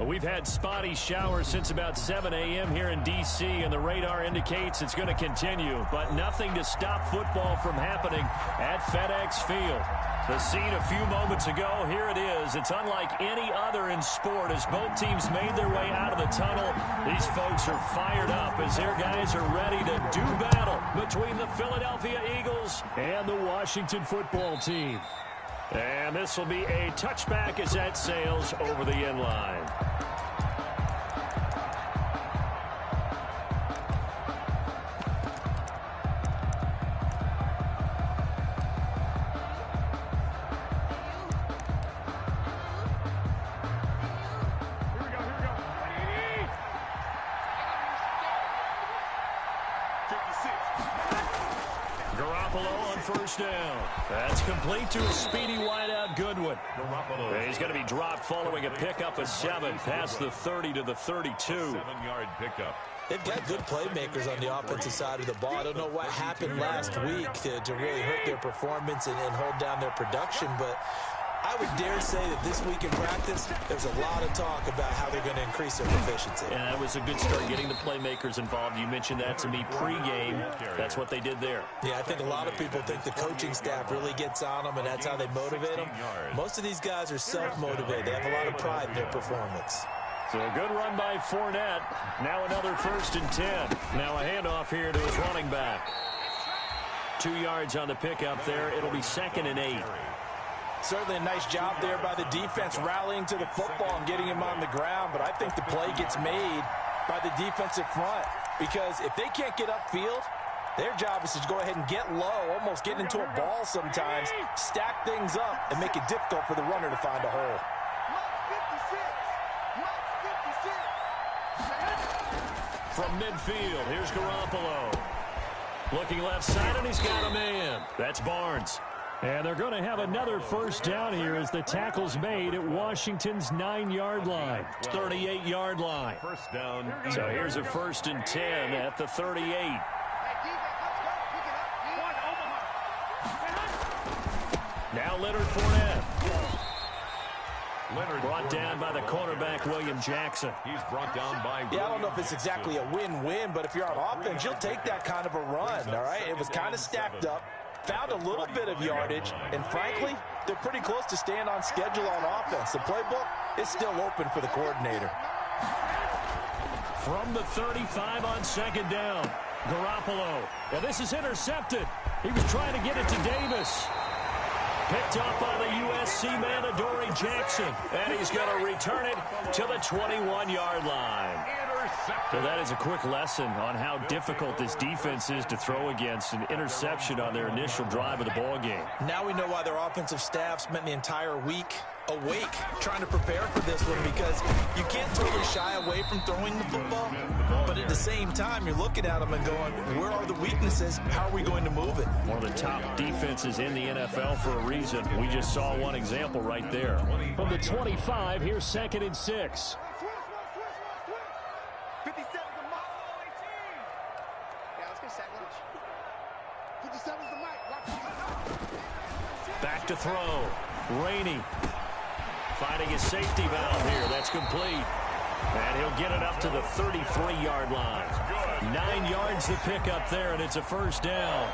We've had spotty showers since about 7 a.m. here in D.C., and the radar indicates it's going to continue, but nothing to stop football from happening at FedEx Field. The scene a few moments ago, here it is. It's unlike any other in sport as both teams made their way out of the tunnel. These folks are fired up as their guys are ready to do battle between the Philadelphia Eagles and the Washington football team. And this will be a touchback as that sails over the end line. First down. That's complete to a speedy wideout Goodwin. He's going to be dropped following a pickup of 7 past the 30 to the 32. 7-yard pickup. They've got good playmakers on the offensive side of the ball. I don't know what happened last week to really hurt their performance and hold down their production, but I would dare say that this week in practice, there's a lot of talk about how they're going to increase their proficiency. And that was a good start getting the playmakers involved. You mentioned that to me pregame. That's what they did there. Yeah, I think a lot of people think the coaching staff really gets on them, and that's how they motivate them. Most of these guys are self-motivated. They have a lot of pride in their performance. So a good run by Fournette. Now another 1st and 10. Now a handoff here to his running back. 2 yards on the pickup there. It'll be 2nd and 8. Certainly a nice job there by the defense rallying to the football and getting him on the ground, but I think the play gets made by the defensive front because if they can't get upfield, their job is to go ahead and get low, almost get into a ball sometimes, stack things up, and make it difficult for the runner to find a hole. From midfield, here's Garoppolo. Looking left side, and he's got a man. That's Barnes. And they're going to have another 1st down here as the tackle's made at Washington's 9-yard line, 38-yard line. 1st down. So here's a 1st and 10 at the 38. Now Leonard Fournette. Brought down by the cornerback, William Jackson. He's brought down by... Yeah, I don't know if it's exactly a win-win, but if you're on offense, you'll take that kind of a run, all right? It was kind of stacked up. Found a little bit of yardage, and frankly, they're pretty close to staying on schedule on offense. The playbook is still open for the coordinator. From the 35 on 2nd down, Garoppolo. Now this is intercepted. He was trying to get it to Davis. Picked up by the USC man, Adoree Jackson. And he's going to return it to the 21-yard line. So that is a quick lesson on how difficult this defense is to throw against. An interception on their initial drive of the ball game. Now we know why their offensive staff spent the entire week awake trying to prepare for this one, because you can't totally shy away from throwing the football, but at the same time you're looking at them and going, where are the weaknesses? How are we going to move it? One of the top defenses in the NFL for a reason. We just saw one example right there. From the 25, here's 2nd and 6. Back to throw. Rainey finding his safety valve here. That's complete. And he'll get it up to the 33-yard line. 9 yards to pick up there, and it's a 1st down.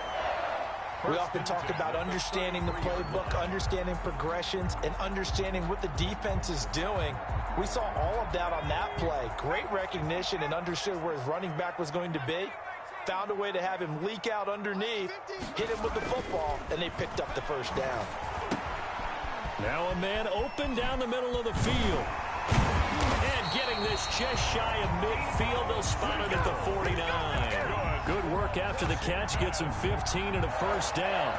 We often talk about understanding the playbook, understanding progressions, and understanding what the defense is doing. We saw all of that on that play. Great recognition and understood where his running back was going to be. Found a way to have him leak out underneath, hit him with the football, and they picked up the 1st down. Now a man open down the middle of the field. And getting this just shy of midfield, they'll spot it at the 49. Good work after the catch, gets him 15 and a 1st down.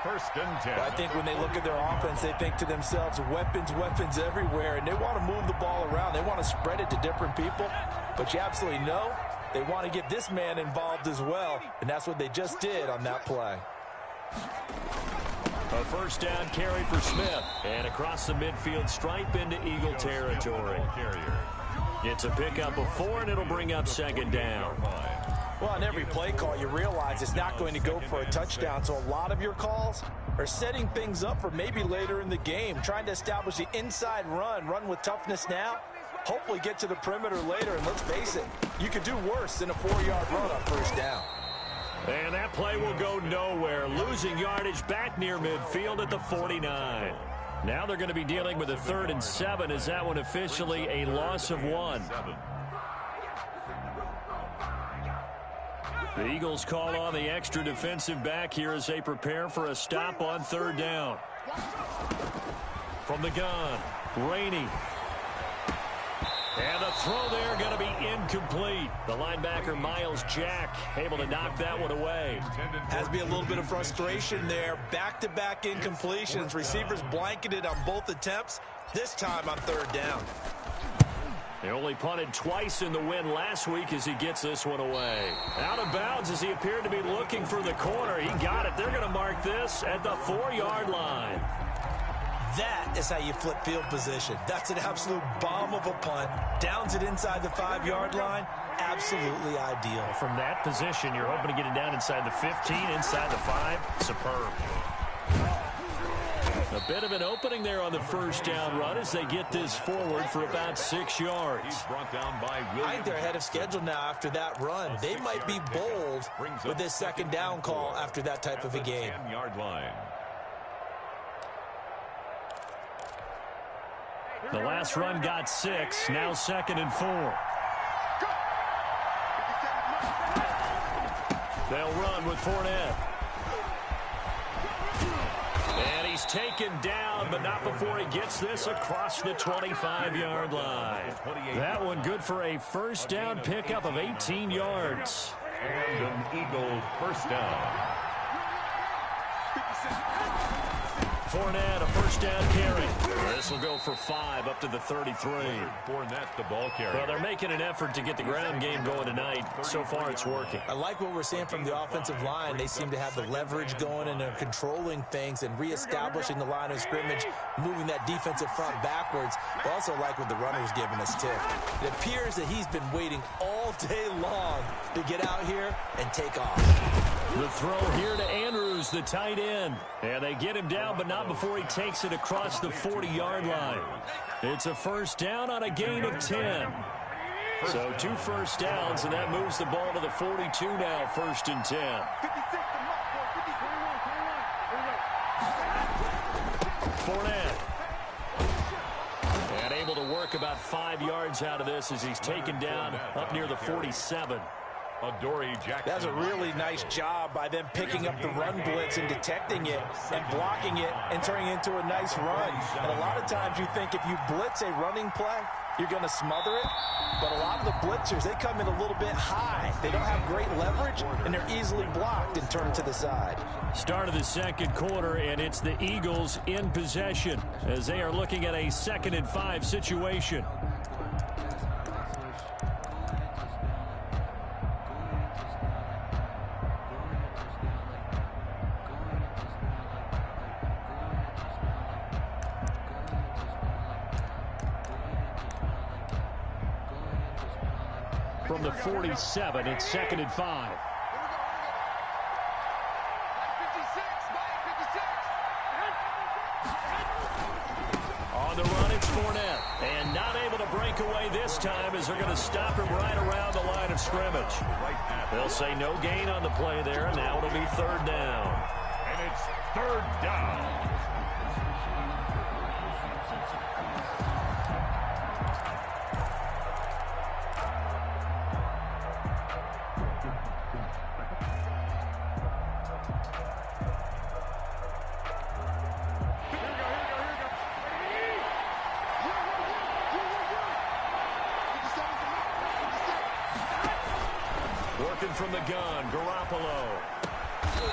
1st and 10. I think when they look at their offense, they think to themselves, weapons, weapons everywhere, and they want to move the ball around. They want to spread it to different people, but you absolutely know they want to get this man involved as well, and that's what they just did on that play. A 1st down carry for Smith, and across the midfield stripe into Eagle territory. It's a pickup of 4, and it'll bring up 2nd down. Well, on every play call, you realize it's not going to go for a touchdown, so a lot of your calls are setting things up for maybe later in the game, trying to establish the inside run with toughness now, hopefully get to the perimeter later. And let's face it, you could do worse than a 4-yard run on first down. And that play will go nowhere. Losing yardage back near midfield at the 49. Now they're going to be dealing with a 3rd and 7. Is that one officially a loss of 1? The Eagles call on the extra defensive back here as they prepare for a stop on 3rd down. From the gun, Rainey. And the throw there going to be incomplete. The linebacker, Miles Jack, able to knock that one away. Has to be a little bit of frustration there. Back-to-back incompletions. Receivers blanketed on both attempts, this time on 3rd down. They only punted twice in the win last week as he gets this one away. Out of bounds as he appeared to be looking for the corner. He got it. They're going to mark this at the 4-yard line. That is how you flip field position. That's an absolute bomb of a punt. Downs it inside the 5-yard line. Absolutely ideal. From that position, you're hoping to get it down inside the 15, inside the 5. Superb. A bit of an opening there on the first down run as they get this forward for about 6 yards. He's brought down by I think they're ahead of schedule now after that run. They might be bold with this 2nd down call after that type of a game. 10-yard line. The last run got 6. Now 2nd and 4. They'll run with Fournette. And he's taken down, but not before he gets this across the 25-yard line. That one good for a first down pickup of 18 yards. And an Eagle first down. Fournette, a first down carry. This will go for 5 up to the 33. Fournette, the ball carrier. Well, they're making an effort to get the ground game going tonight. So far, it's working. I like what we're seeing from the offensive line. They seem to have the leverage going and they're controlling things and reestablishing the line of scrimmage, moving that defensive front backwards. I also like what the runner's giving us, too. It appears that he's been waiting all day long to get out here and take off. The throw here to Andrews, the tight end. And they get him down, but not before he takes it across the 40-yard line. It's a first down on a gain of 10. So 2 first downs, and that moves the ball to the 42 now, 1st and 10. Fournette. And able to work about 5 yards out of this as he's taken down up near the 47. That's a really nice job by them picking up the run blitz and detecting it and blocking it and turning it into a nice run. And a lot of times you think if you blitz a running play, you're going to smother it. But a lot of the blitzers, they come in a little bit high. They don't have great leverage, and they're easily blocked and turned to the side. Start of the 2nd quarter, and it's the Eagles in possession as they are looking at a 2nd and 5 situation. From the 47, it's 2nd and 5. On the run, it's Fournette. And not able to break away this time as they're going to stop him right around the line of scrimmage. They'll say no gain on the play there, and now it'll be 3rd down. And it's 3rd down. From the gun, Garoppolo.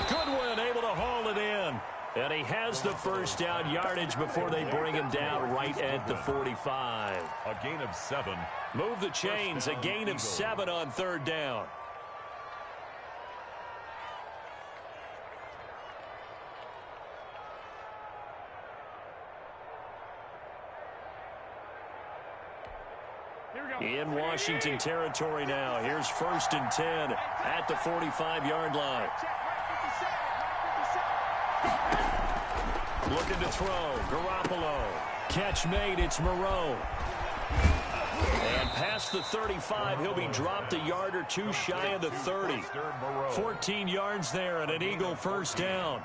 Goodwin able to haul it in. And he has the first down yardage before they bring him down right at the 45. A gain of 7. Move the chains, a gain of 7 on 3rd down. In Washington territory now. Here's 1st and 10 at the 45-yard line. Looking to throw. Garoppolo. Catch made. It's Moreau. past the 35. He'll be dropped a yard or two shy of the 30. 14 yards there and an Eagle first down.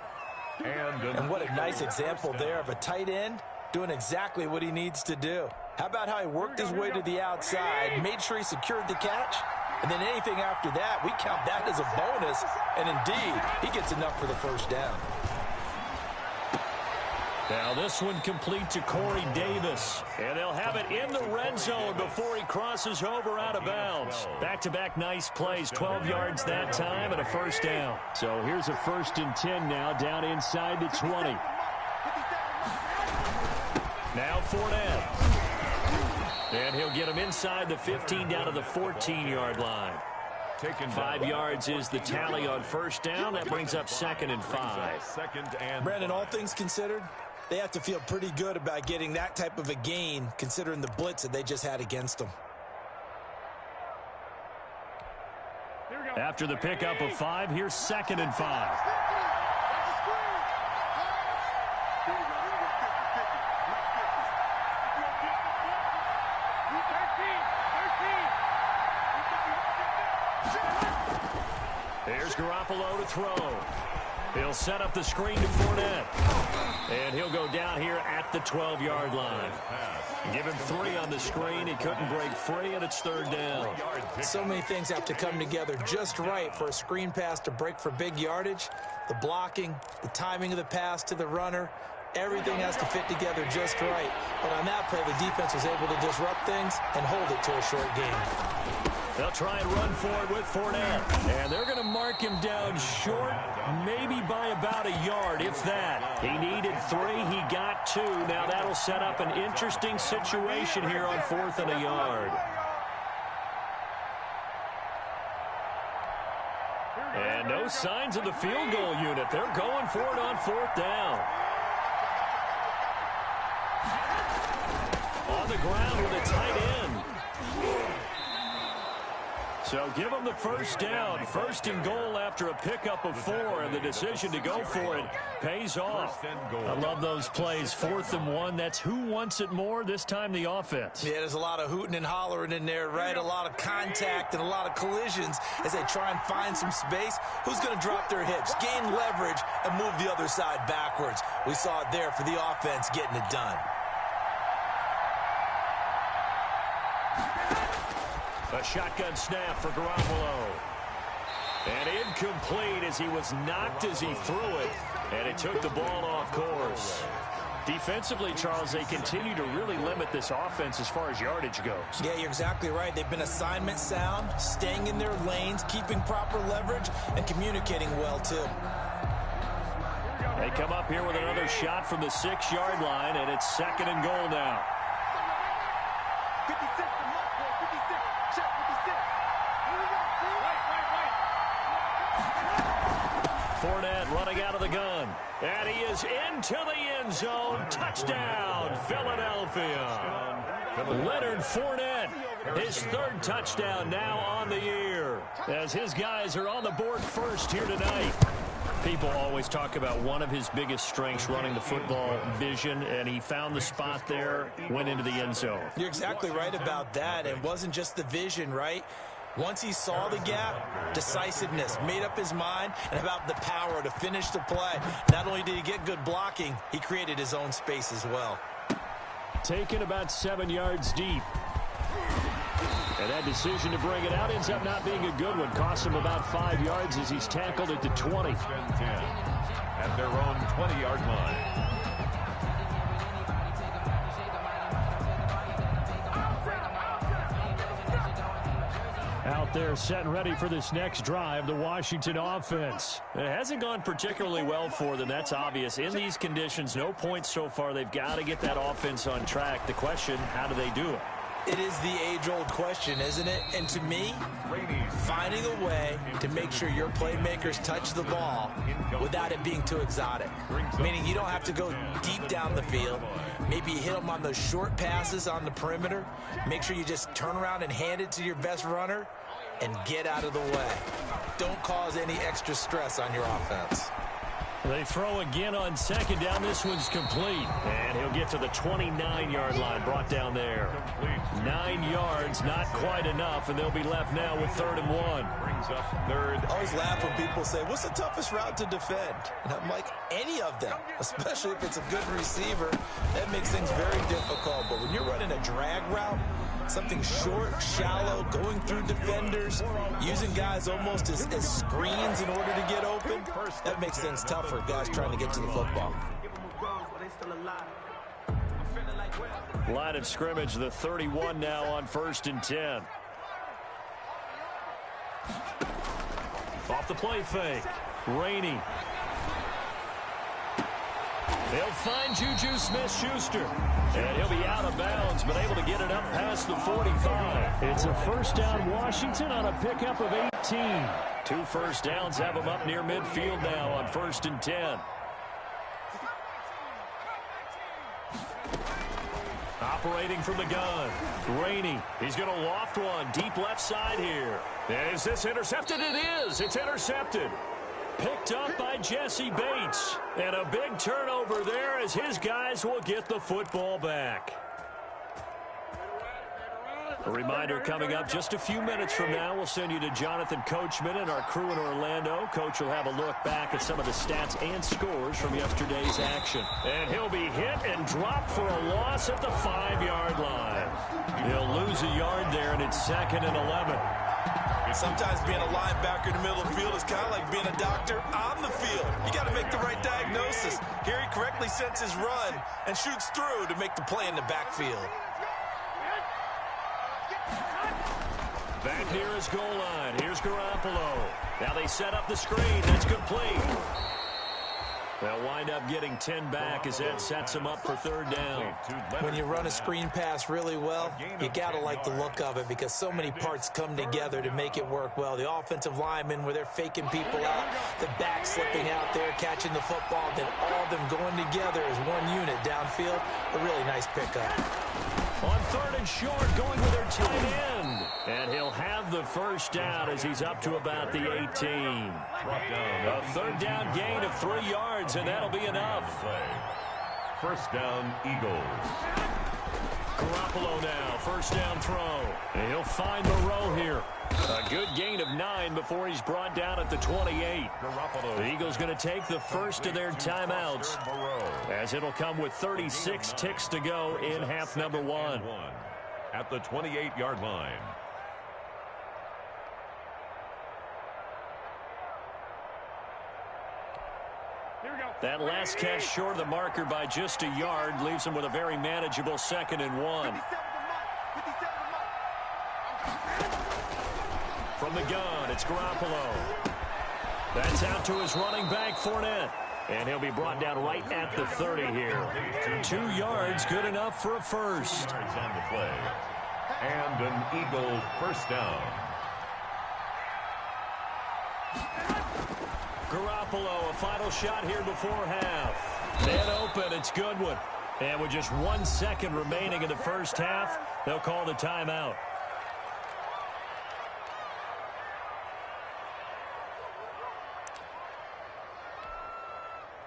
And what a nice example there of a tight end doing exactly what he needs to do. How about how he worked his way to the outside, made sure he secured the catch, and then anything after that, we count that as a bonus, and indeed, he gets enough for the first down. Now this one complete to Corey Davis. And they'll have it in the red zone before he crosses over out of bounds. Back-to-back nice plays, 12 yards that time and a first down. So here's a 1st and 10 now down inside the 20. Now Fournette. And he'll get him inside the 15 down to the 14-yard line. 5 yards is the tally on first down. That brings up 2nd and 5. Brandon, all things considered, they have to feel pretty good about getting that type of a gain considering the blitz that they just had against them. After the pickup of 5, here's 2nd and 5. Here's Garoppolo to throw. He'll set up the screen to Fournette. And he'll go down here at the 12-yard line. Give him 3 on the screen. He couldn't break free, and it's 3rd down. So many things have to come together just right for a screen pass to break for big yardage. The blocking, the timing of the pass to the runner, everything has to fit together just right. But on that play, the defense was able to disrupt things and hold it to a short game. They'll try and run for it with Fournette. And they're going to mark him down short, maybe by about a yard, if that. He needed 3. He got 2. Now that'll set up an interesting situation here on 4th and a yard. And no signs of the field goal unit. They're going for it on 4th down. On the ground with a tight end. So give them the first down. 1st and goal after a pickup of 4, and the decision to go for it pays off. I love those plays. 4th and 1. That's who wants it more, this time the offense. Yeah, there's a lot of hooting and hollering in there, right? A lot of contact and a lot of collisions as they try and find some space. Who's going to drop their hips, gain leverage, and move the other side backwards? We saw it there for the offense getting it done. A shotgun snap for Garoppolo. And incomplete as he was knocked as he threw it. And it took the ball off course. Defensively, Charles, they continue to really limit this offense as far as yardage goes. Yeah, you're exactly right. They've been assignment sound, staying in their lanes, keeping proper leverage, and communicating well, too. They come up here with another shot from the 6-yard line, and it's 2nd and goal now. Fournette running out of the gun. And he is into the end zone. Touchdown, Philadelphia. Leonard Fournette, his 3rd touchdown now on the year. As his guys are on the board first here tonight. People always talk about one of his biggest strengths, running the football, vision, and he found the spot there, went into the end zone. You're exactly right about that. It wasn't just the vision, right? Once he saw the gap, decisiveness, made up his mind, and about the power to finish the play. Not only did he get good blocking, he created his own space as well. Taken about 7 yards deep. And that decision to bring it out ends up not being a good one. Costs him about 5 yards as he's tackled at the 20. At their own 20-yard line. Out there set and ready for this next drive, the Washington offense. It hasn't gone particularly well for them, that's obvious. In these conditions, no points so far. They've got to get that offense on track. The question, how do they do it? It is the age-old question, isn't it? And to me, finding a way to make sure your playmakers touch the ball without it being too exotic. Meaning you don't have to go deep down the field. Maybe you hit them on those short passes on the perimeter. Make sure you just turn around and hand it to your best runner and get out of the way. Don't cause any extra stress on your offense. They throw again on second down. This one's complete. And he'll get to the 29-yard line, brought down there. 9 yards, not quite enough, and they'll be left now with 3rd and 1. Brings up third. I always laugh when people say, what's the toughest route to defend? And I'm like, any of them, especially if it's a good receiver. That makes things very difficult. But when you're running a drag route, something short, shallow, going through defenders, using guys almost as screens in order to get open, that makes things tough for guys trying to get to the football. Line of scrimmage, the 31 now on 1st and 10. Off the play fake. Rainey. They'll find Juju Smith-Schuster. And he'll be out of bounds, but able to get it up past the 45. It's a first down Washington on a pickup of 18. 2 first downs have him up near midfield now on 1st and 10. Operating from the gun. Rainey. He's going to loft one. Deep left side here. And is this intercepted? It is. It's intercepted. Picked up by Jesse Bates. And a big turnover there as his guys will get the football back. A reminder coming up just a few minutes from now. We'll send you to Jonathan Coachman and our crew in Orlando. Coach will have a look back at some of the stats and scores from yesterday's action. And he'll be hit and dropped for a loss at the 5-yard line. He'll lose a yard there, and it's 2nd and 11. Sometimes being a linebacker in the middle of the field is kind of like being a doctor on the field. You got to make the right diagnosis. Here he correctly sets his run and shoots through to make the play in the backfield. Back near his goal line. Here's Garoppolo. Now they set up the screen. That's complete. They'll wind up getting 10 back as that sets him up for 3rd down. When you run a screen pass really well, you got to like the look of it because so many parts come together to make it work well. The offensive linemen where they're faking people out, the back slipping out there, catching the football, then all of them going together as one unit downfield. A really nice pickup. On 3rd and short, going with their tight end. And he'll have the first down as he's up to about the 18. A 3rd down gain of 3 yards, and that'll be enough. First down, Eagles. Garoppolo now, first down throw. And he'll find Moreau here. A good gain of 9 before he's brought down at the 28. The Eagles going to take the first of their timeouts as it'll come with 36 ticks to go in half number 1. At the 28-yard line. That last catch short of the marker by just a yard leaves him with a very manageable 2nd and 1. From the gun, it's Garoppolo. That's out to his running back, Fournette. And he'll be brought down right at the 30 here. 2 yards, good enough for a first. Yards on the play. And an Eagle first down. Garoppolo, a final shot here before half. Man open, it's Goodwin. And with just 1 second remaining in the first half, they'll call the timeout.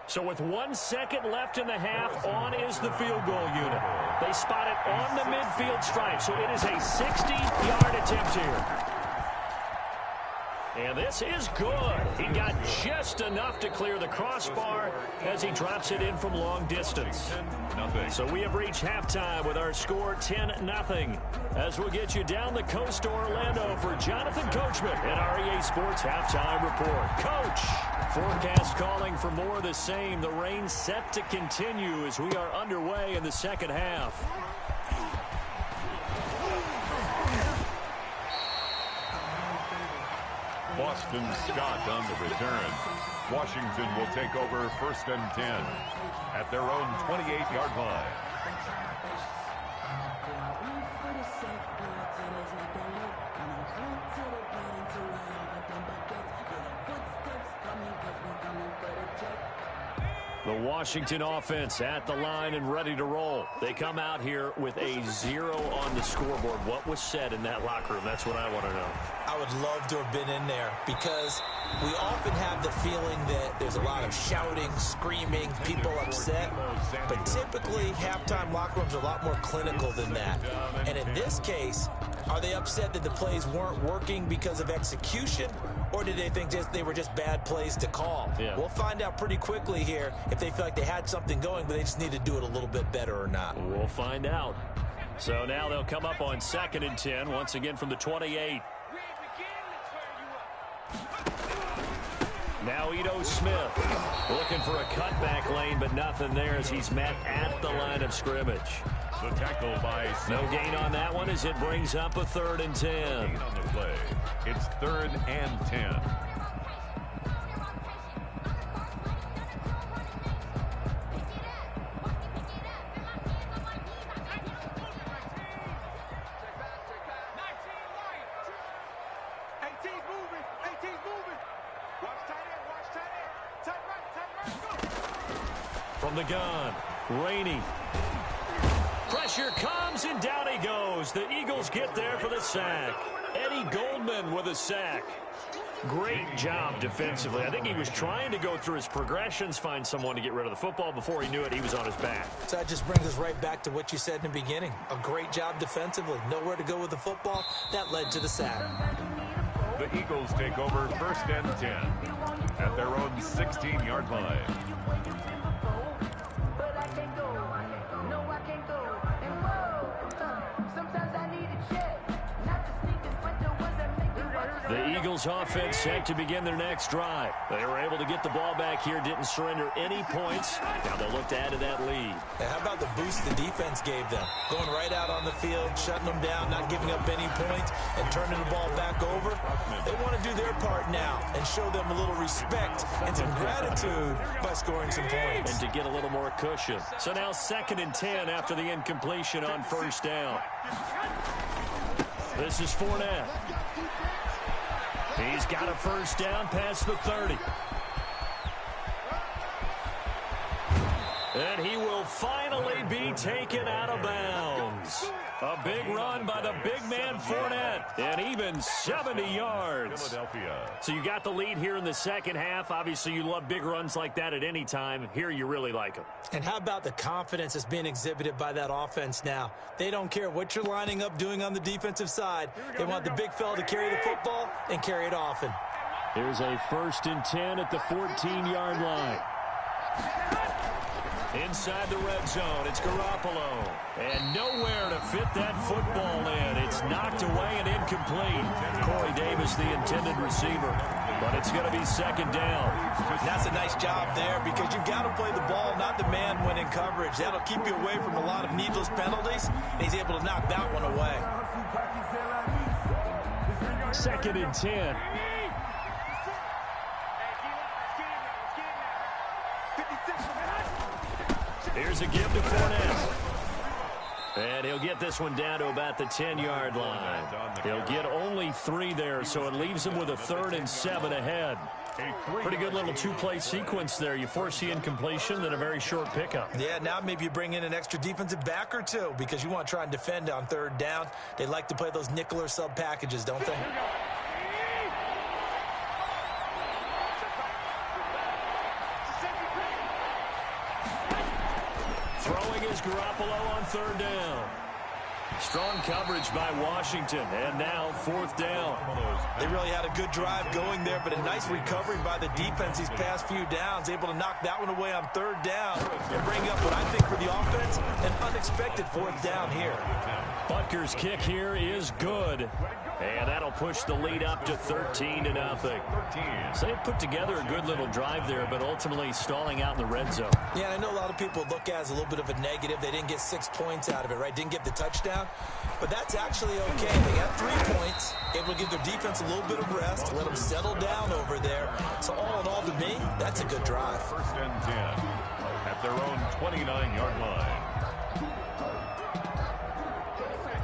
So with 1 second left in the half, on is the field goal unit. They spot it on the midfield stripe, so it is a 60-yard attempt here. And this is good. He got just enough to clear the crossbar as he drops it in from long distance. So we have reached halftime with our score 10-0. As we'll get you down the coast to Orlando for Jonathan Coachman and our EA Sports Halftime Report. Coach, forecast calling for more of the same. The rain set to continue as we are underway in the second half. Boston Scott on the return. Washington will take over 1st and 10 at their own 28-yard line. The Washington offense at the line and ready to roll. They come out here with a 0 on the scoreboard. What was said in that locker room? That's what I want to know. I would love to have been in there because we often have the feeling that there's a lot of shouting, screaming, people upset. But typically, halftime locker rooms are a lot more clinical than that. And in this case, are they upset that the plays weren't working because of execution? Or did they think they were just bad plays to call? Yeah. We'll find out pretty quickly here if they feel like they had something going, but they just need to do it a little bit better or not. We'll find out. So now they'll come up on 2nd and 10, once again from the 28. Now Ito Smith looking for a cutback lane, but nothing there as he's met at the line of scrimmage. The tackle by No gain on that one as it brings up a 3rd and 10. Gain on the play. It's 3rd and 10. From the gun, Rainey. Pressure comes, and down he goes. The Eagles get there for the sack. Eddie Goldman with a sack. Great job defensively. I think he was trying to go through his progressions, find someone to get rid of the football. Before he knew it, he was on his back. So that just brings us right back to what you said in the beginning. A great job defensively. Nowhere to go with the football. That led to the sack. The Eagles take over 1st and 10 at their own 16-yard line. The Eagles offense set to begin their next drive. They were able to get the ball back here, didn't surrender any points. Now they'll look to add to that lead. How about the boost the defense gave them? Going right out on the field, shutting them down, not giving up any points, and turning the ball back over. They want to do their part now and show them a little respect and some gratitude by scoring some points. And to get a little more cushion. So now 2nd and 10 after the incompletion on 1st down. This is Fournette. He's got a 1st down past the 30. And he will finally be taken out of bounds. A big run by the big man Fournette, and even 70 yards. Philadelphia. So you got the lead here in the second half. Obviously, you love big runs like that at any time. Here, you really like them. And how about the confidence that's being exhibited by that offense now? They don't care what you're lining up doing on the defensive side. They want the big fella to carry the football and carry it often. Here's a 1st and 10 at the 14-yard line. Inside the red zone, it's Garoppolo. And nowhere to fit that football in. It's knocked away and incomplete. Corey Davis, the intended receiver. But it's going to be 2nd down. That's a nice job there because you've got to play the ball, not the man when in coverage. That'll keep you away from a lot of needless penalties. And he's able to knock that one away. 2nd and 10. Here's a give to Fournette. And he'll get this one down to about the 10-yard line. He'll get only 3 there, so it leaves him with a 3rd and 7 ahead. Pretty good little 2-play sequence there. You force the incompletion, then a very short pickup. Yeah, now maybe you bring in an extra defensive back or two because you want to try and defend on 3rd down. They like to play those nickel or sub packages, don't they? Throwing is Garoppolo on 3rd down. Strong coverage by Washington, and now 4th down. They really had a good drive going there, but a nice recovery by the defense these past few downs, able to knock that one away on 3rd down and bring up what I think for the offense, an unexpected 4th down here. Butker's kick here is good. And that'll push the lead up to 13-0. So they put together a good little drive there, but ultimately stalling out in the red zone. Yeah, and I know a lot of people look at it as a little bit of a negative. They didn't get 6 points out of it, right? Didn't get the touchdown. But that's actually okay. They got 3 points, able to give their defense a little bit of rest, let them settle down over there. So all in all, to me, that's a good drive. 1st and 10 at their own 29-yard line.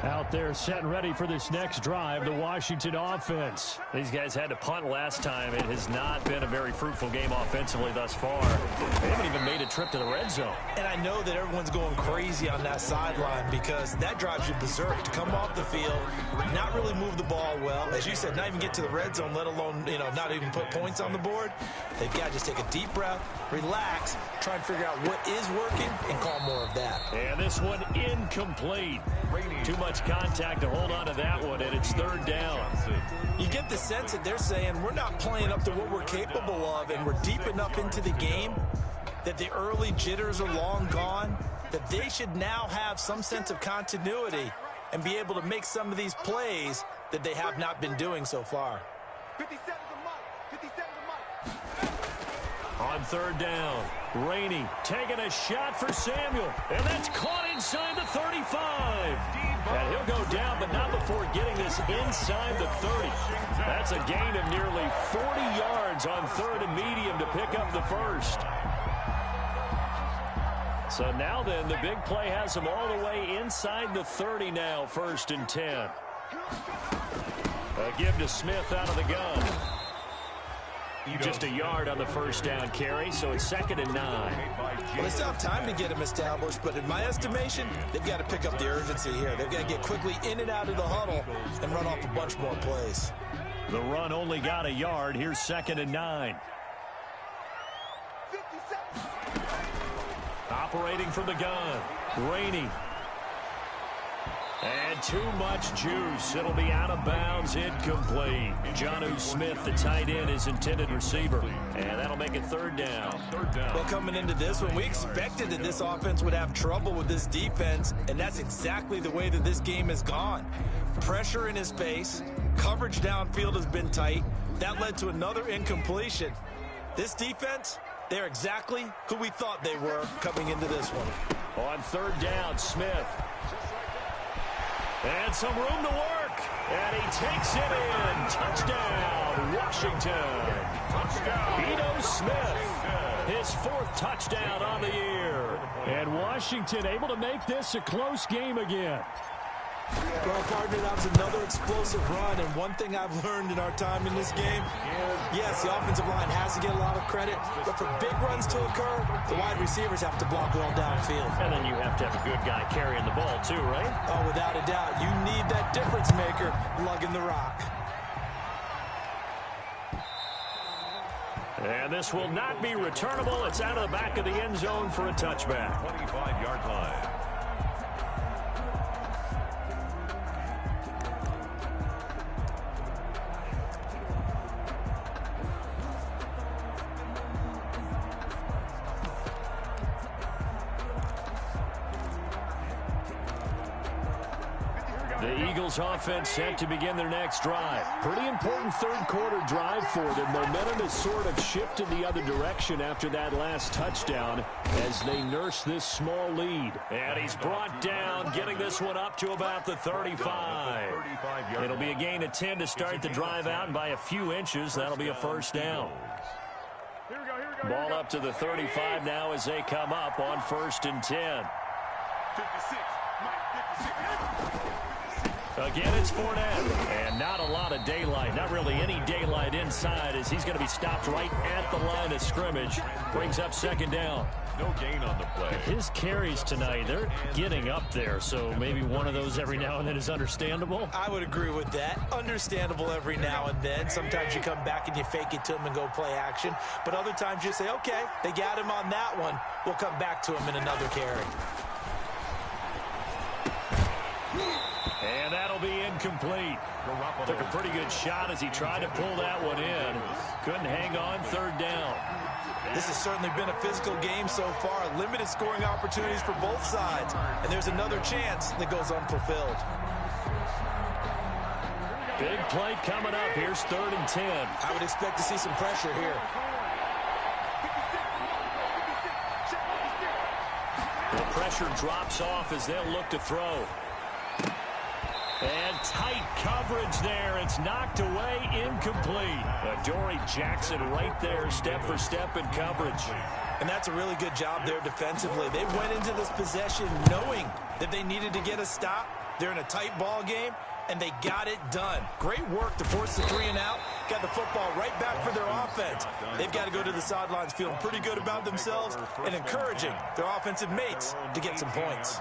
Out out there setting ready for this next drive, the Washington offense. These guys had to punt last time. It has not been a very fruitful game offensively thus far. They haven't even made a trip to the red zone. And I know that everyone's going crazy on that sideline because that drives you berserk to come off the field, not really move the ball well. As you said, not even get to the red zone, let alone, not even put points on the board. They've got to just take a deep breath, relax, try and figure out what is working, and call more of that. And this one incomplete. Too much contact to hold on to that one, and it's third down. You get the sense that they're saying we're not playing up to what we're capable of, and we're deep enough into the game that the early jitters are long gone, that they should now have some sense of continuity and be able to make some of these plays that they have not been doing so far. 57 the mark. 57 the mark. On third down, Rainey taking a shot for Samuel, and that's caught inside the 35. And he'll go down, but not before getting this inside the 30. That's a gain of nearly 40 yards on third and medium to pick up the first. So now then, the big play has them all the way inside the 30 now, 1st and 10. A give to Smith out of the gun. Just a yard on the first down carry, so it's 2nd and 9. Well, they still have time to get him established, but in my estimation, they've got to pick up the urgency here. They've got to get quickly in and out of the huddle and run off a bunch more plays. The run only got a yard. Here's 2nd and 9. Operating from the gun, Rainey. And too much juice. It'll be out of bounds, incomplete. Jonnu Smith, the tight end, is intended receiver. And that'll make it third down. Well, coming into this one, we expected that this offense would have trouble with this defense, and that's exactly the way that this game has gone. Pressure in his face. Coverage downfield has been tight. That led to another incompletion. This defense, they're exactly who we thought they were coming into this one. On third down, Smith. And some room to work. And he takes it in. Touchdown, Washington. Ito Smith, his 4th touchdown on the year. And Washington able to make this a close game again. Well, partner, that was another explosive run, and one thing I've learned in our time in this game, yes, the offensive line has to get a lot of credit, but for big runs to occur, the wide receivers have to block well downfield. And then you have to have a good guy carrying the ball too, right? Oh, without a doubt. You need that difference maker lugging the rock. And this will not be returnable. It's out of the back of the end zone for a touchback. 25-yard line. The Eagles offense set to begin their next drive. Pretty important third quarter drive for them. Momentum has sort of shifted the other direction after that last touchdown as they nurse this small lead. And he's brought down, getting this one up to about the 35. It'll be a gain of 10 to start the drive out, and by a few inches, that'll be a first down. Ball up to the 35 now as they come up on 1st and 10. 56. Again, it's Fournette, and not a lot of daylight, not really any daylight inside as he's going to be stopped right at the line of scrimmage. Brings up 2nd down. No gain on the play. His carries tonight, they're getting up there, so maybe one of those every now and then is understandable. I would agree with that. Understandable every now and then. Sometimes you come back and you fake it to him and go play action, but other times you say, okay, they got him on that one. We'll come back to him in another carry. And that'll be incomplete. Took a pretty good shot as he tried to pull that one in. Couldn't hang on, 3rd down. This has certainly been a physical game so far. Limited scoring opportunities for both sides. And there's another chance that goes unfulfilled. Big play coming up. Here's 3rd and 10. I would expect to see some pressure here. The pressure drops off as they'll look to throw. And tight coverage there. It's knocked away, incomplete. Adoree Jackson right there, step for step in coverage. And that's a really good job there defensively. They went into this possession knowing that they needed to get a stop, They're in a tight ball game, and they got it done. Great work to force the 3 and out. Got the football right back for their offense. They've got to go to the sidelines feeling pretty good about themselves and encouraging their offensive mates to get some points.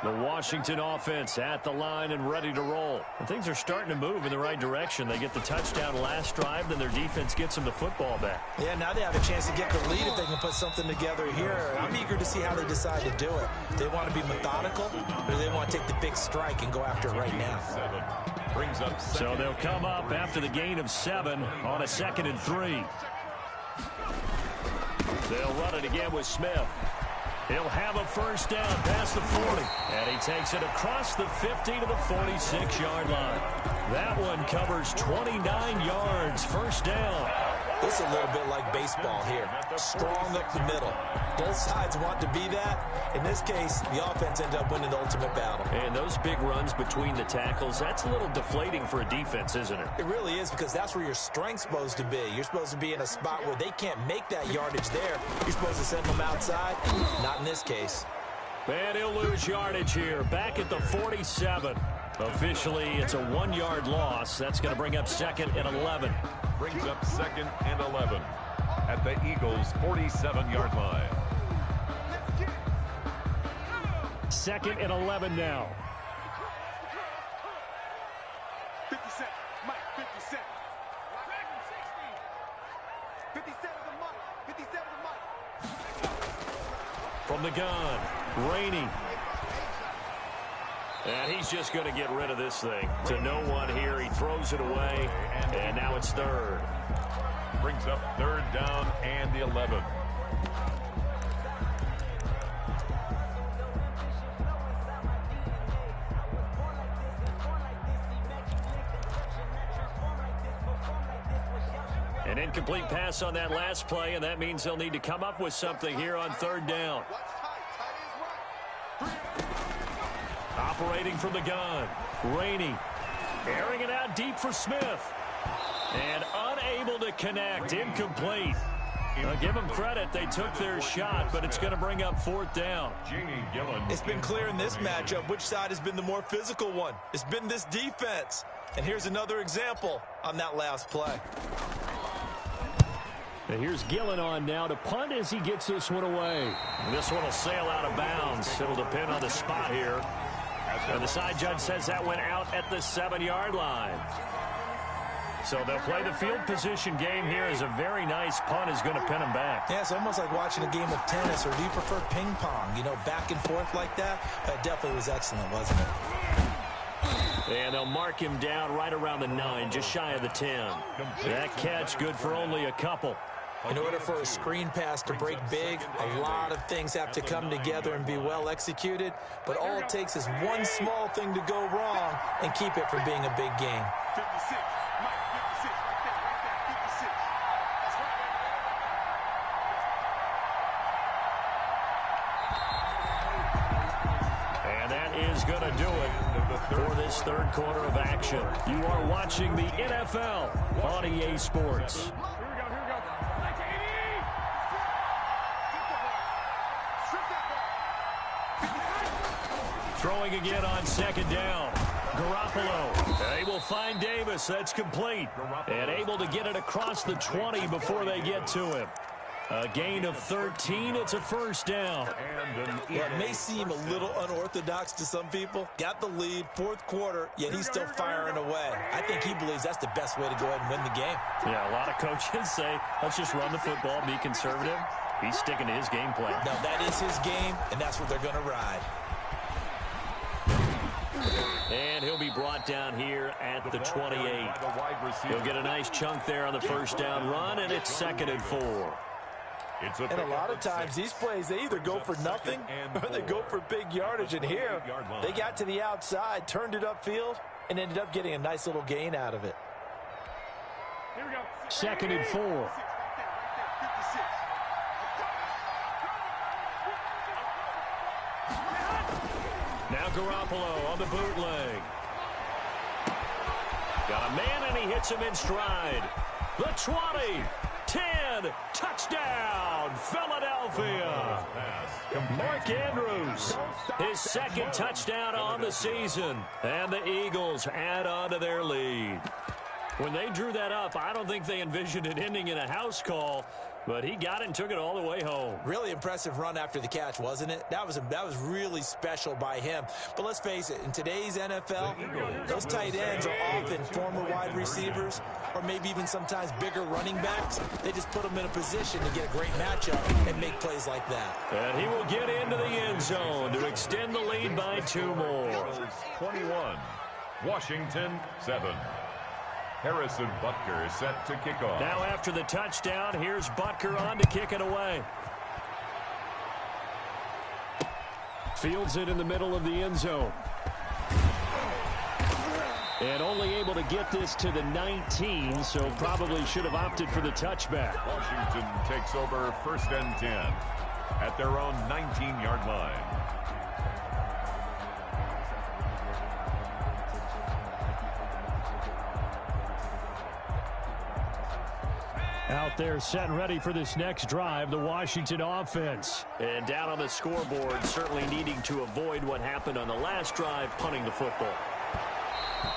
The Washington offense at the line and ready to roll. And things are starting to move in the right direction. They get the touchdown last drive, then their defense gets them the football back. Yeah, now they have a chance to get the lead if they can put something together here. I'm eager to see how they decide to do it. They want to be methodical, or they want to take the big strike and go after it right now. So they'll come up after the gain of 7 on a 2nd and 3. They'll run it again with Smith. He'll have a first down past the 40. And he takes it across the 50 to the 46-yard line. That one covers 29 yards. First down. This is a little bit like baseball here. Strong up the middle. Both sides want to be that. In this case, the offense ended up winning the ultimate battle. And those big runs between the tackles, that's a little deflating for a defense, isn't it? It really is, because that's where your strength's supposed to be. You're supposed to be in a spot where they can't make that yardage there. You're supposed to send them outside. Not in this case. And he'll lose yardage here. Back at the 47. Officially, it's a 1-yard loss. That's going to bring up 2nd and 11. Brings up 2nd and 11 at the Eagles' 47-yard line. 2nd and 11 now. 57, Mike, 57. 57 to Mike, 57 to Mike. From the gun, Rainey. And he's just going to get rid of this thing. To no one here, he throws it away, and now it's 3rd. Brings up 3rd down and the 11. An incomplete pass on that last play, and that means they'll need to come up with something here on 3rd down. Operating from the gun, Rainey. Airing it out deep for Smith. And unable to connect, incomplete. Give them credit, they took their shot, but it's going to bring up 4th down. It's been clear in this matchup which side has been the more physical one. It's been this defense. And here's another example on that last play. And here's Gillen on now to punt as he gets this one away. This one will sail out of bounds. It'll depend on the spot here. And the side judge says that went out at the 7-yard line. So they'll play the field position game here as a very nice punt is going to pin them back. Yeah, it's almost like watching a game of tennis, or do you prefer ping pong? You know, back and forth like that? That definitely was excellent, wasn't it? And they'll mark him down right around the 9, just shy of the 10. That catch good for only a couple. In order for a screen pass to break big, a lot of things have to come together and be well executed. But all it takes is one small thing to go wrong and keep it from being a big game. 56, Mike, 56, right there, 56. That's right. And that is going to do it for this 3rd quarter of action. You are watching the NFL on EA Sports. Throwing again on 2nd down. Garoppolo. They will find Davis. That's complete. And able to get it across the 20 before they get to him. A gain of 13. It's a first down. Yeah, it may seem a little unorthodox to some people. Got the lead, 4th quarter, yet he's still firing away. I think he believes that's the best way to go ahead and win the game. Yeah, a lot of coaches say, let's just run the football, be conservative. He's sticking to his game plan. Now, that is his game, and that's what they're going to ride. And he'll be brought down here at the 28. He'll get a nice chunk there on the first down run, and it's 2nd and 4. And a lot of times these plays, they either go for nothing or they go for big yardage. And here, they got to the outside, turned it upfield, and ended up getting a nice little gain out of it. 2nd and 4. Now Garoppolo on the bootleg. Got a man, and he hits him in stride. The 20, 10, 10. Touchdown, Philadelphia. Mark Andrews, his second touchdown on the season. And the Eagles add on to their lead. When they drew that up, I don't think they envisioned it ending in a house call, but he got it and took it all the way home. Really impressive run after the catch, wasn't it? That was really special by him. But let's face it, in today's NFL, those tight ends are often former wide receivers or maybe even sometimes bigger running backs. They just put them in a position to get a great matchup and make plays like that. And he will get into the end zone to extend the lead by 2 more. 21, Washington 7. Harrison Butker is set to kick off. Now after the touchdown, here's Butker on to kick it away. Fields it in the middle of the end zone. And only able to get this to the 19, so probably should have opted for the touchback. Washington takes over 1st and 10 at their own 19-yard line. Out there set and ready for this next drive, the Washington offense. And down on the scoreboard, certainly needing to avoid what happened on the last drive, punting the football.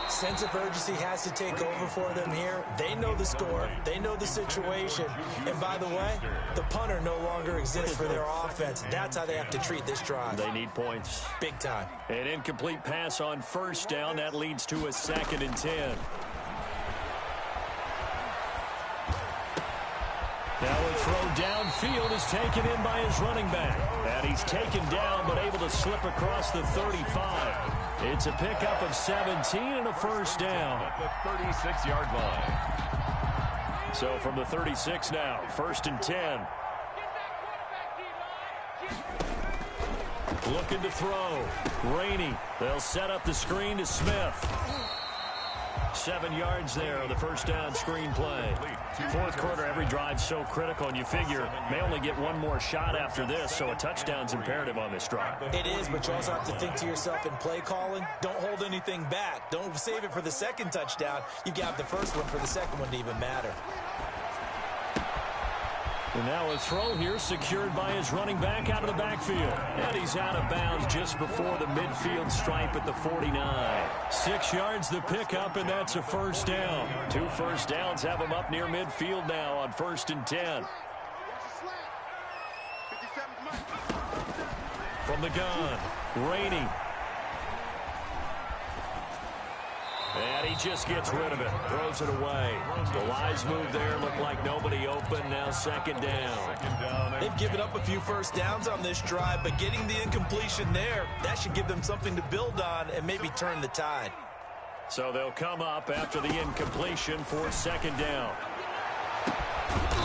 Sense of urgency has to take over for them here. They know the score. They know the situation. And by the way, the punter no longer exists for their offense. That's how they have to treat this drive. They need points. Big time. An incomplete pass on 1st down. That leads to a 2nd and 10. Now a throw downfield is taken in by his running back. And he's taken down but able to slip across the 35. It's a pickup of 17 and a 1st down. At the 36-yard line. So from the 36 now, 1st and 10. Looking to throw. Rainey. They'll set up the screen to Smith. 7 yards there on the 1st down screen play. 4th quarter, every drive so critical, and you figure may only get one more shot after this, so a touchdown's imperative on this drive. It is, but you also have to think to yourself in play calling, don't hold anything back. Don't save it for the 2nd touchdown. You've got the 1st one for the 2nd one to even matter. And now a throw here secured by his running back out of the backfield. And he's out of bounds just before the midfield stripe at the 49. 6 yards the pickup, and that's a 1st down. 2 1st downs have him up near midfield now on 1st and 10. From the gun, Rainey. And he just gets rid of it, throws it away. The Lions move there, look like nobody open, now 2nd down. They've given up a few 1st downs on this drive, but getting the incompletion there, that should give them something to build on and maybe turn the tide. So they'll come up after the incompletion for 2nd down.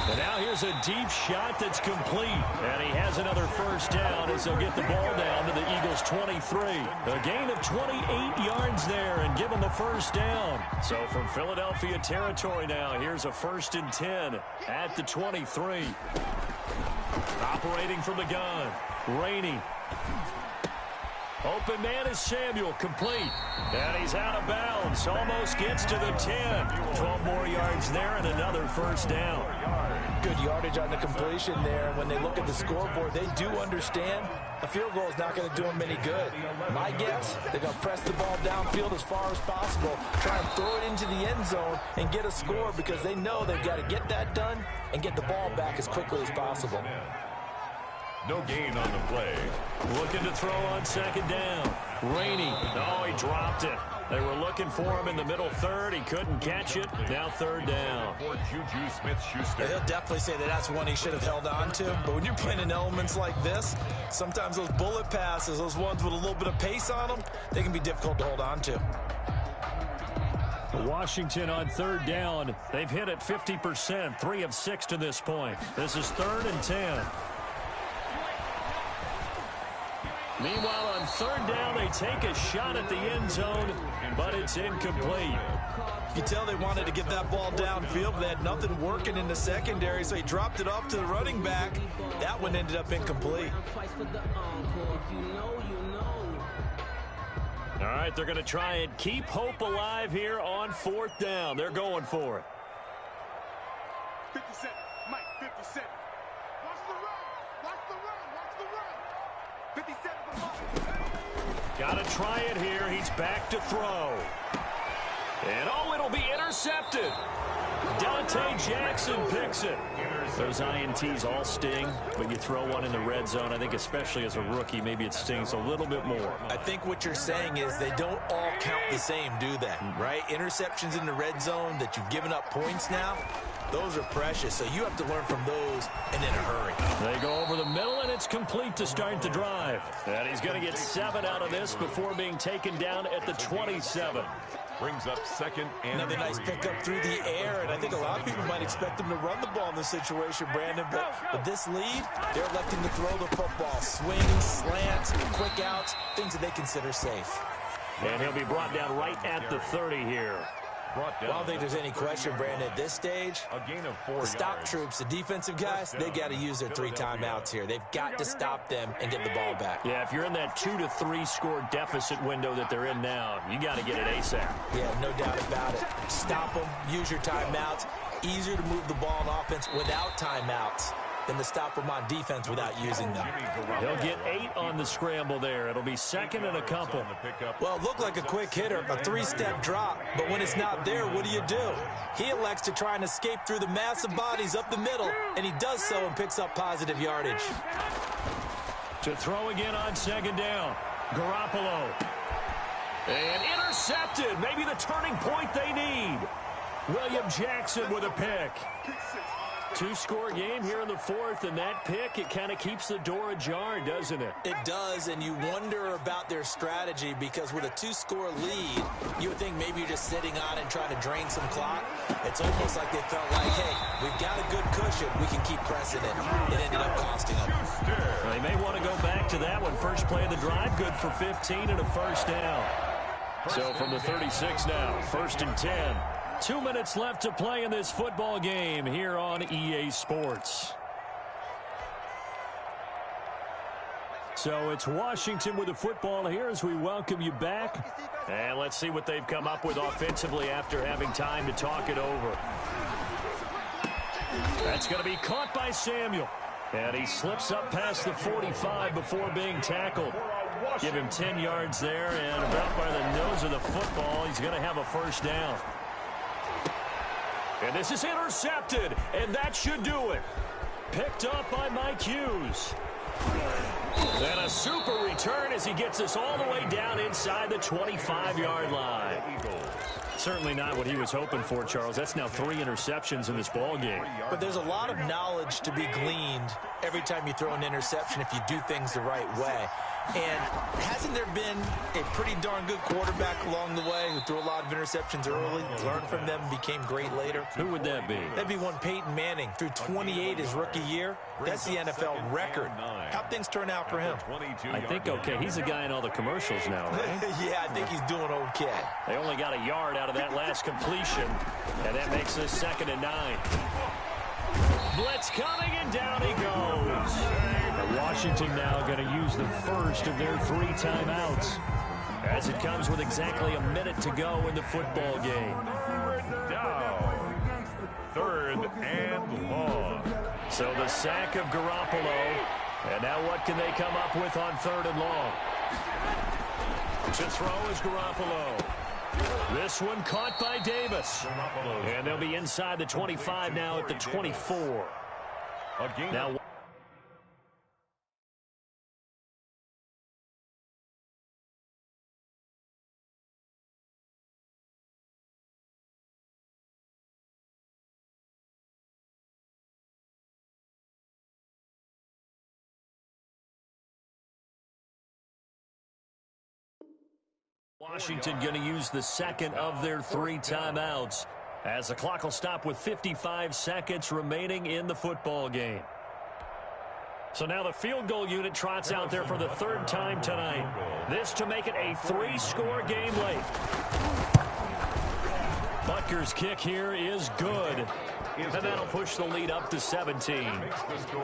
And now here's a deep shot that's complete. And he has another 1st down as they'll get the ball down to the Eagles' 23. A gain of 28 yards there and give them the 1st down. So from Philadelphia territory now, here's a 1st and 10 at the 23. Operating from the gun, Rainey. Open man is Samuel, complete. And he's out of bounds, almost gets to the 10. 12 more yards there and another 1st down. Good yardage on the completion there. When they look at the scoreboard, they do understand a field goal is not going to do them any good. My guess, they're going to press the ball downfield as far as possible, try and throw it into the end zone and get a score because they know they've got to get that done and get the ball back as quickly as possible. No gain on the play. Looking to throw on 2nd down. Rainey. Oh, he dropped it. They were looking for him in the middle 3rd. He couldn't catch it. Now 3rd down. For Juju Smith-Schuster. He'll definitely say that that's one he should have held on to. But when you're playing in elements like this, sometimes those bullet passes, those ones with a little bit of pace on them, they can be difficult to hold on to. Washington on 3rd down. They've hit it 50%, 3 of 6 to this point. This is 3rd and 10. Meanwhile, on 3rd down, they take a shot at the end zone, but it's incomplete. You can tell they wanted to get that ball downfield, but they had nothing working in the secondary, so he dropped it off to the running back. That one ended up incomplete. All right, they're going to try and keep hope alive here on 4th down. They're going for it. 57. Mike, 57. Watch the run. Watch the run. Watch the run. 57 the mark. Got to try it here. He's back to throw. And, it'll be intercepted. Dante Jackson picks it. Those INTs all sting, but you throw one in the red zone, I think especially as a rookie, maybe it stings a little bit more. I think what you're saying is they don't all count the same, do they? Right? Interceptions in the red zone that you've given up points now, those are precious. So you have to learn from those and in a hurry. They go over the middle, and it's complete to start the drive. And he's going to get 7 out of this before being taken down at the 27. Brings up second and another nice pickup through the air, and I think a lot of people might expect him to run the ball in this situation, Brandon, but with this lead, they're electing to throw the football. Swings, slants, quick outs, things that they consider safe. And he'll be brought down right at the 30 here. I don't think there's any question, Brandon, at this stage, a gain of 4 the stop yards. troops, the defensive guys, they got to use their 3 timeouts here. They've got to stop them and get the ball back. Yeah, if you're in that 2 to 3 score deficit window that they're in now, you got to get it ASAP. Yeah, no doubt about it. Stop them, use your timeouts. Easier to move the ball on offense without timeouts than to stop them on defense without using them. He'll get 8 on the scramble there. It'll be second and a couple. Well, it looked like a quick hitter, a 3-step drop, but when it's not there, what do? He elects to try and escape through the massive bodies up the middle, and he does so and picks up positive yardage. To throw again on second down. Garoppolo. And intercepted. Maybe the turning point they need. William Jackson with a pick. 2-score game here in the 4th, and that pick, it kind of keeps the door ajar, doesn't it? It does, and you wonder about their strategy because with a 2-score lead, you would think maybe you're just sitting on it and trying to drain some clock. It's almost like they felt like, hey, we've got a good cushion. We can keep pressing it. It ended up costing them. Well, they may want to go back to that one. First play of the drive, good for 15 and a first down. So from the 36 now, 1st and 10. 2 minutes left to play in this football game here on EA Sports. So it's Washington with the football here as we welcome you back. And let's see what they've come up with offensively after having time to talk it over. That's going to be caught by Samuel. And he slips up past the 45 before being tackled. Give him 10 yards there, and about by the nose of the football, he's going to have a first down. And this is intercepted, and that should do it. Picked up by Mike Hughes. And a super return as he gets us all the way down inside the 25-yard line. Certainly not what he was hoping for, Charles. That's now 3 interceptions in this ball game. But there's a lot of knowledge to be gleaned every time you throw an interception if you do things the right way. And hasn't there been a pretty darn good quarterback along the way who threw a lot of interceptions early, learned from them, became great later? Who would that be? That'd be one Peyton Manning. Threw 28 his rookie year. That's the NFL record. How'd things turn out for him? I think okay. He's a guy in all the commercials now, right? Yeah, I think he's doing okay. They only got a yard out of that last completion, and that makes this 2nd and 9. Blitz coming, and down he goes. Washington now going to use the first of their 3 timeouts as it comes with exactly a minute to go in the football game. Down. 3rd and long. So the sack of Garoppolo, and now what can they come up with on 3rd and long? To throw is Garoppolo. This one caught by Davis. And they'll be inside the 25 now at the 24. Now Washington going to use the 2nd of their 3 timeouts as the clock will stop with 55 seconds remaining in the football game. So now the field goal unit trots out there for the 3rd time tonight. This to make it a 3-score game late. Butker's kick here is good. And that'll push the lead up to 17.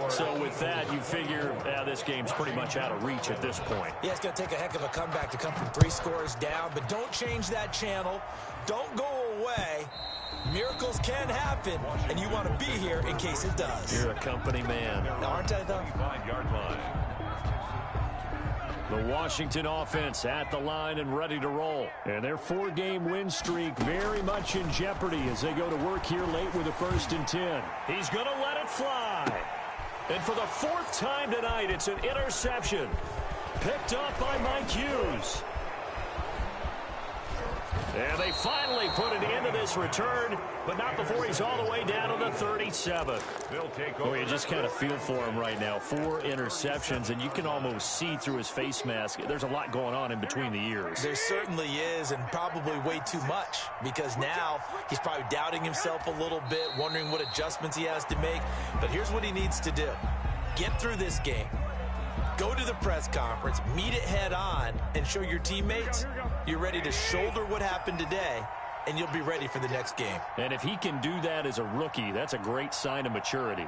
So with that, you figure this game's pretty much out of reach at this point. Yeah, it's going to take a heck of a comeback to come from 3 scores down, but don't change that channel. Don't go way. Miracles can happen, and you want to be here in case it does. You're a company man. Aren't I, though? 25-yard line. The Washington offense at the line and ready to roll. And their 4-game win streak very much in jeopardy as they go to work here late with a 1st and 10. He's going to let it fly. And for the 4th time tonight, it's an interception. Picked up by Mike Hughes. And they finally put an end to this return, but not before he's all the way down to the 37. They'll take over. Oh, you just kind of feel for him right now. 4 interceptions, and you can almost see through his face mask. There's a lot going on in between the ears. There certainly is, and probably way too much, because now he's probably doubting himself a little bit, wondering what adjustments he has to make. But here's what he needs to do. Get through this game. Go to the press conference, meet it head on, and show your teammates you're ready to shoulder what happened today, and you'll be ready for the next game. And if he can do that as a rookie, that's a great sign of maturity.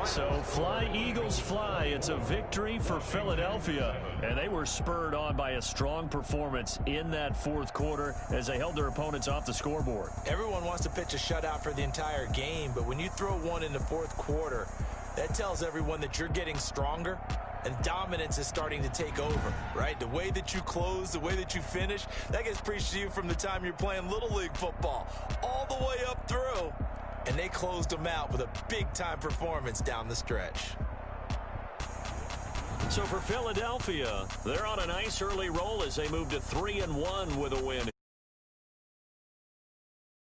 So fly, Eagles, fly. It's a victory for Philadelphia. And they were spurred on by a strong performance in that 4th quarter as they held their opponents off the scoreboard. Everyone wants to pitch a shutout for the entire game, but when you throw one in the 4th quarter, that tells everyone that you're getting stronger and dominance is starting to take over, right? The way that you close, the way that you finish, that gets preached to you from the time you're playing Little League football all the way up through. And they closed them out with a big-time performance down the stretch. So for Philadelphia, they're on a nice early roll as they move to 3-1 with a win.